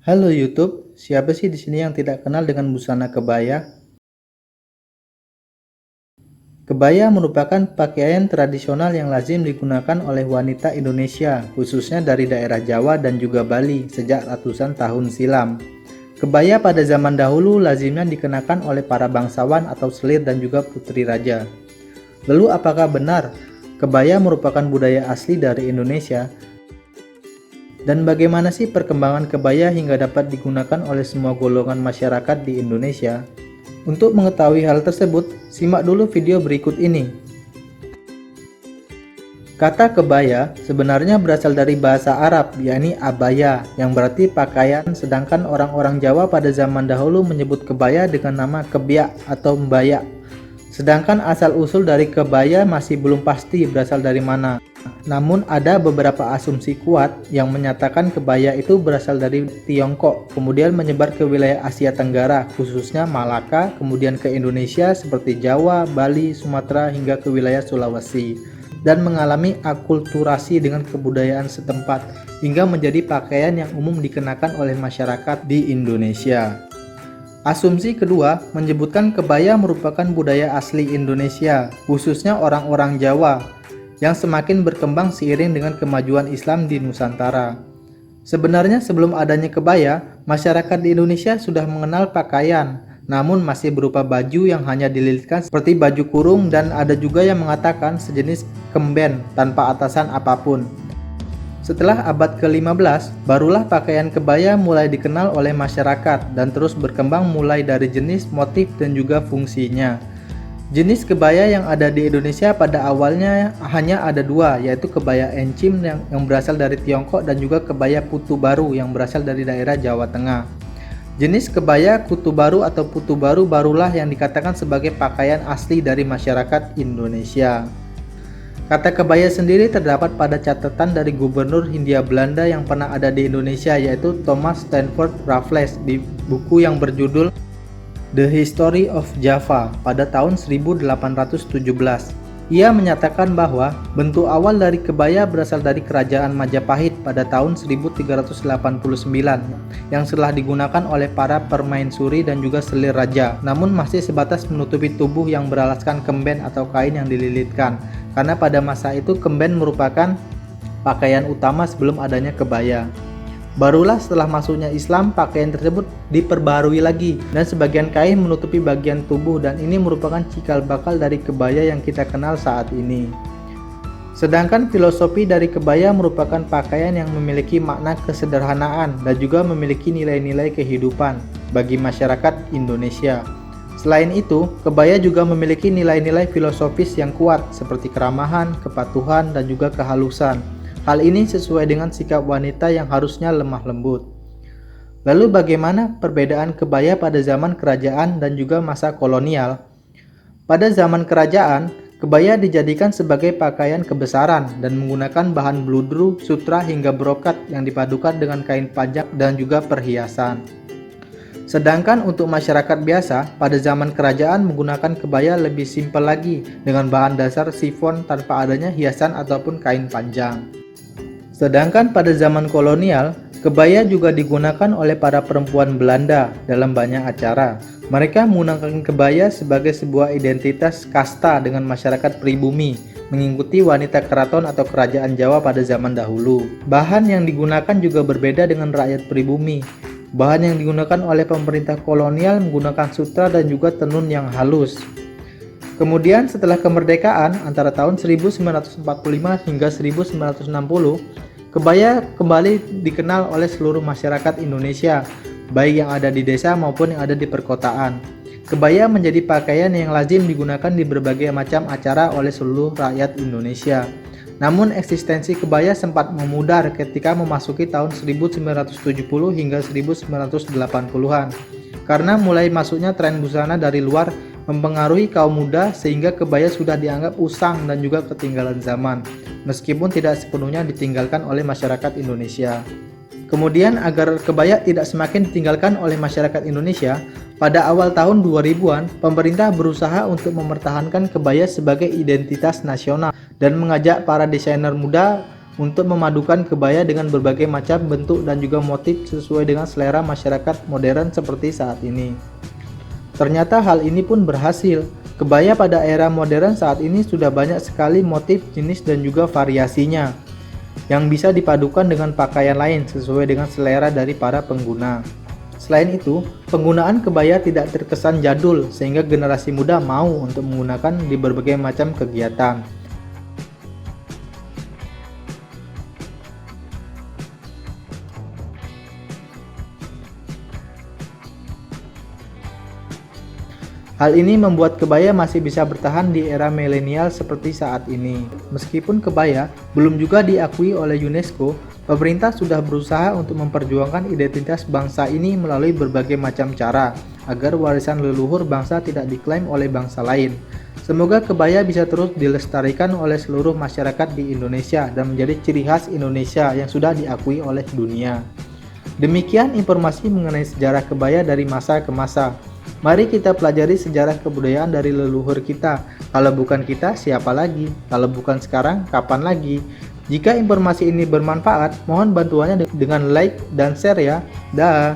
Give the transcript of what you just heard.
Halo YouTube, siapa sih di sini yang tidak kenal dengan busana kebaya? Kebaya merupakan pakaian tradisional yang lazim digunakan oleh wanita Indonesia, khususnya dari daerah Jawa dan juga Bali sejak ratusan tahun silam. Kebaya pada zaman dahulu lazimnya dikenakan oleh para bangsawan atau selir dan juga putri raja. Lalu apakah benar kebaya merupakan budaya asli dari Indonesia? Dan bagaimana sih perkembangan kebaya hingga dapat digunakan oleh semua golongan masyarakat di Indonesia? Untuk mengetahui hal tersebut, simak dulu video berikut ini. Kata kebaya sebenarnya berasal dari bahasa Arab, yakni abaya, yang berarti pakaian, sedangkan orang-orang Jawa pada zaman dahulu menyebut kebaya dengan nama kebya atau mbaya. Sedangkan asal-usul dari kebaya masih belum pasti berasal dari mana. Namun ada beberapa asumsi kuat yang menyatakan kebaya itu berasal dari Tiongkok, kemudian menyebar ke wilayah Asia Tenggara, khususnya Malaka, kemudian ke Indonesia seperti Jawa, Bali, Sumatera, hingga ke wilayah Sulawesi, dan mengalami akulturasi dengan kebudayaan setempat, hingga menjadi pakaian yang umum dikenakan oleh masyarakat di Indonesia. Asumsi kedua menyebutkan kebaya merupakan budaya asli Indonesia, khususnya orang-orang Jawa, yang semakin berkembang seiring dengan kemajuan Islam di Nusantara. Sebenarnya sebelum adanya kebaya, masyarakat di Indonesia sudah mengenal pakaian, namun masih berupa baju yang hanya dililitkan seperti baju kurung, dan ada juga yang mengatakan sejenis kemben tanpa atasan apapun. Setelah abad ke-15, barulah pakaian kebaya mulai dikenal oleh masyarakat dan terus berkembang mulai dari jenis, motif, dan juga fungsinya. Jenis kebaya yang ada di Indonesia pada awalnya hanya ada dua, yaitu kebaya encim yang berasal dari Tiongkok dan juga kebaya putu baru yang berasal dari daerah Jawa Tengah. Jenis kebaya kutu baru atau putu baru barulah yang dikatakan sebagai pakaian asli dari masyarakat Indonesia. Kata kebaya sendiri terdapat pada catatan dari Gubernur Hindia Belanda yang pernah ada di Indonesia, yaitu Thomas Stamford Raffles di buku yang berjudul The History of Java pada tahun 1817. Ia menyatakan bahwa bentuk awal dari kebaya berasal dari kerajaan Majapahit pada tahun 1389 yang setelah digunakan oleh para permaisuri dan juga selir raja, namun masih sebatas menutupi tubuh yang beralaskan kemben atau kain yang dililitkan, karena pada masa itu kemben merupakan pakaian utama sebelum adanya kebaya. Barulah setelah masuknya Islam, pakaian tersebut diperbarui lagi dan sebagian kain menutupi bagian tubuh, dan ini merupakan cikal bakal dari kebaya yang kita kenal saat ini. Sedangkan filosofi dari kebaya merupakan pakaian yang memiliki makna kesederhanaan dan juga memiliki nilai-nilai kehidupan bagi masyarakat Indonesia. Selain itu, kebaya juga memiliki nilai-nilai filosofis yang kuat seperti keramahan, kepatuhan, dan juga kehalusan. Hal ini sesuai dengan sikap wanita yang harusnya lemah lembut. Lalu bagaimana perbedaan kebaya pada zaman kerajaan dan juga masa kolonial? Pada zaman kerajaan, kebaya dijadikan sebagai pakaian kebesaran dan menggunakan bahan bludru, sutra, hingga brokat yang dipadukan dengan kain pajak dan juga perhiasan. Sedangkan untuk masyarakat biasa, pada zaman kerajaan menggunakan kebaya lebih simpel lagi dengan bahan dasar sifon tanpa adanya hiasan ataupun kain panjang. Sedangkan pada zaman kolonial, kebaya juga digunakan oleh para perempuan Belanda dalam banyak acara. Mereka menggunakan kebaya sebagai sebuah identitas kasta dengan masyarakat pribumi, mengikuti wanita keraton atau kerajaan Jawa pada zaman dahulu. Bahan yang digunakan juga berbeda dengan rakyat pribumi. Bahan yang digunakan oleh pemerintah kolonial menggunakan sutra dan juga tenun yang halus. Kemudian setelah kemerdekaan antara tahun 1945 hingga 1960, kebaya kembali dikenal oleh seluruh masyarakat Indonesia, baik yang ada di desa maupun yang ada di perkotaan. Kebaya menjadi pakaian yang lazim digunakan di berbagai macam acara oleh seluruh rakyat Indonesia. Namun eksistensi kebaya sempat memudar ketika memasuki tahun 1970 hingga 1980-an. Karena mulai masuknya tren busana dari luar mempengaruhi kaum muda sehingga kebaya sudah dianggap usang dan juga ketinggalan zaman, meskipun tidak sepenuhnya ditinggalkan oleh masyarakat Indonesia. Kemudian agar kebaya tidak semakin ditinggalkan oleh masyarakat Indonesia, pada awal tahun 2000-an, pemerintah berusaha untuk mempertahankan kebaya sebagai identitas nasional dan mengajak para desainer muda untuk memadukan kebaya dengan berbagai macam bentuk dan juga motif sesuai dengan selera masyarakat modern seperti saat ini. Ternyata hal ini pun berhasil. Kebaya pada era modern saat ini sudah banyak sekali motif, jenis, dan juga variasinya yang bisa dipadukan dengan pakaian lain sesuai dengan selera dari para pengguna. Selain itu, penggunaan kebaya tidak terkesan jadul sehingga generasi muda mau untuk menggunakan di berbagai macam kegiatan. Hal ini membuat kebaya masih bisa bertahan di era milenial seperti saat ini. Meskipun kebaya belum juga diakui oleh UNESCO, pemerintah sudah berusaha untuk memperjuangkan identitas bangsa ini melalui berbagai macam cara, agar warisan leluhur bangsa tidak diklaim oleh bangsa lain. Semoga kebaya bisa terus dilestarikan oleh seluruh masyarakat di Indonesia dan menjadi ciri khas Indonesia yang sudah diakui oleh dunia. Demikian informasi mengenai sejarah kebaya dari masa ke masa. Mari kita pelajari sejarah kebudayaan dari leluhur kita. Kalau bukan kita, siapa lagi? Kalau bukan sekarang, kapan lagi? Jika informasi ini bermanfaat, mohon bantuannya dengan like dan share ya. Dah.